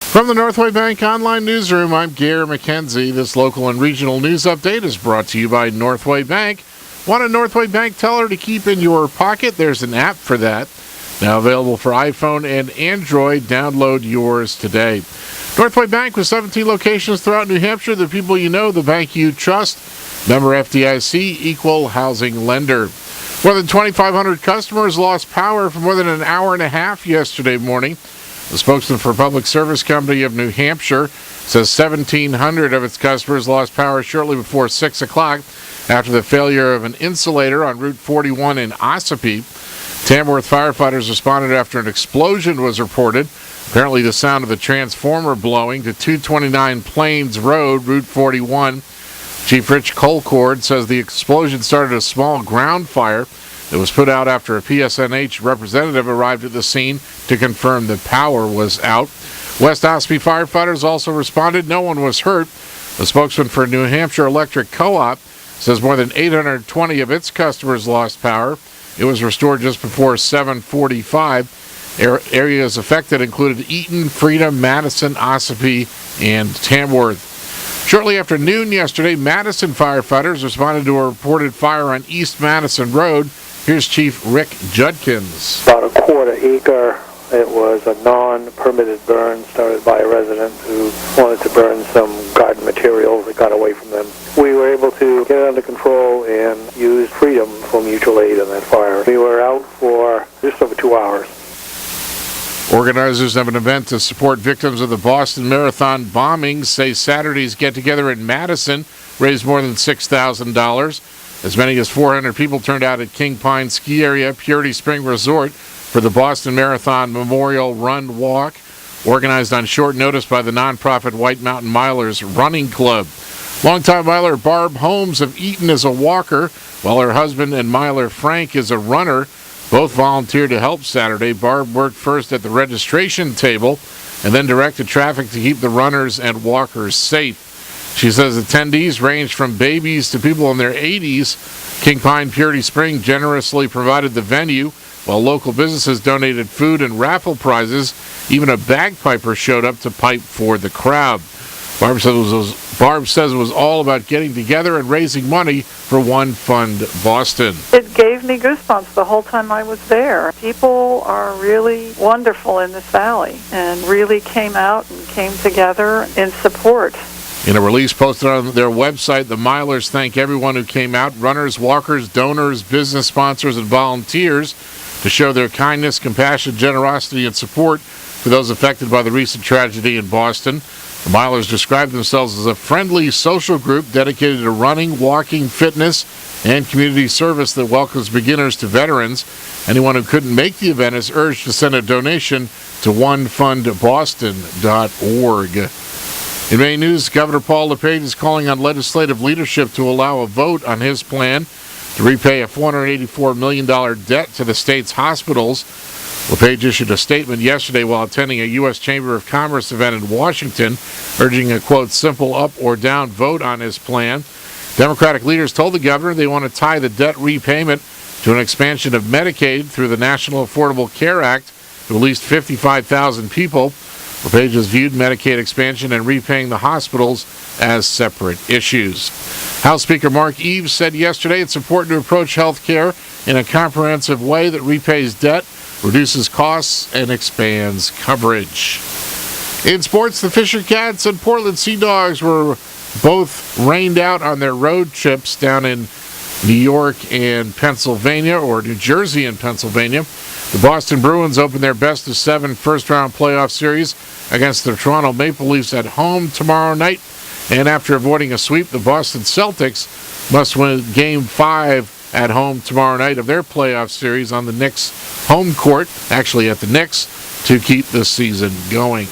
From the Northway Bank Online Newsroom, I'm Gare McKenzie. This local and regional news update is brought to you by Northway Bank. Want a Northway Bank teller to keep in your pocket? There's an app for that. Now available for iPhone and Android. Download yours today. Northway Bank with 17 locations throughout New Hampshire. The people you know, the bank you trust. Member FDIC, equal housing lender. More than 2,500 customers lost power for more than an hour and a half yesterday morning. The spokesman for Public Service Company of New Hampshire says 1,700 of its customers lost power shortly before 6 o'clock after the failure of an insulator on Route 41 in Ossipee. Tamworth firefighters responded after an explosion was reported. Apparently the sound of the transformer blowing to 229 Plains Road, Route 41. Chief Rich Colcord says the explosion started a small ground fire that was put out after a PSNH representative arrived at the scene to confirm the power was out. West Ossipee firefighters also responded. No one was hurt. The spokesman for New Hampshire Electric Co-op says more than 820 of its customers lost power. It was restored just before 7:45. Areas affected included Eaton, Freedom, Madison, Ossipee, and Tamworth. Shortly after noon yesterday, Madison firefighters responded to a reported fire on East Madison Road. Here's Chief Rick Judkins. About a quarter acre. It was a non-permitted burn started by a resident who wanted to burn some garden materials that got away from them. We were able to get it under control and use Freedom for mutual aid in that fire. We were out for just over 2 hours. Organizers of an event to support victims of the Boston Marathon bombings say Saturday's get-together in Madison raised more than $6,000. As many as 400 people turned out at King Pine Ski Area, Purity Spring Resort for the Boston Marathon Memorial Run Walk, organized on short notice by the nonprofit White Mountain Milers Running Club. Longtime miler Barb Holmes of Eaton is a walker, while her husband and miler Frank is a runner. Both volunteered to help Saturday. Barb worked first at the registration table and then directed traffic to keep the runners and walkers safe. She says attendees ranged from babies to people in their 80s. King Pine Purity Spring generously provided the venue, while local businesses donated food and raffle prizes. Even a bagpiper showed up to pipe for the crowd. Barb says it was all about getting together and raising money for One Fund Boston. It gave me goosebumps the whole time I was there. People are really wonderful in this valley and really came out and came together in support. In a release posted on their website, the Milers thank everyone who came out, runners, walkers, donors, business sponsors, and volunteers, to show their kindness, compassion, generosity, and support for those affected by the recent tragedy in Boston. The Milers describe themselves as a friendly social group dedicated to running, walking, fitness, and community service that welcomes beginners to veterans. Anyone who couldn't make the event is urged to send a donation to onefundboston.org. In Maine news, Governor Paul LePage is calling on legislative leadership to allow a vote on his plan to repay a $484 million debt to the state's hospitals. LePage issued a statement yesterday while attending a U.S. Chamber of Commerce event in Washington, urging a, quote, simple up or down vote on his plan. Democratic leaders told the governor they want to tie the debt repayment to an expansion of Medicaid through the National Affordable Care Act to at least 55,000 people. LePage has viewed Medicaid expansion and repaying the hospitals as separate issues. House Speaker Mark Eves said yesterday it's important to approach health care in a comprehensive way that repays debt, reduces costs, and expands coverage. In sports, the Fisher Cats and Portland Sea Dogs were both rained out on their road trips down in New York and Pennsylvania, or New Jersey and Pennsylvania. The Boston Bruins open their best-of-7 first-round playoff series against the Toronto Maple Leafs at home tomorrow night. And after avoiding a sweep, the Boston Celtics must win Game 5 at home tomorrow night of their playoff series on the Knicks' home court, actually at the Knicks, to keep the season going.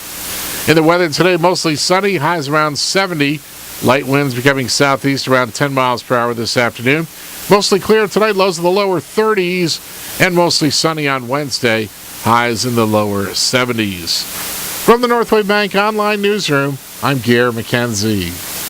In the weather today, mostly sunny, highs around 70. Light winds becoming southeast around 10 miles per hour this afternoon. Mostly clear tonight, lows in the lower 30s, and mostly sunny on Wednesday, highs in the lower 70s. From the Northway Bank Online Newsroom, I'm Gare McKenzie.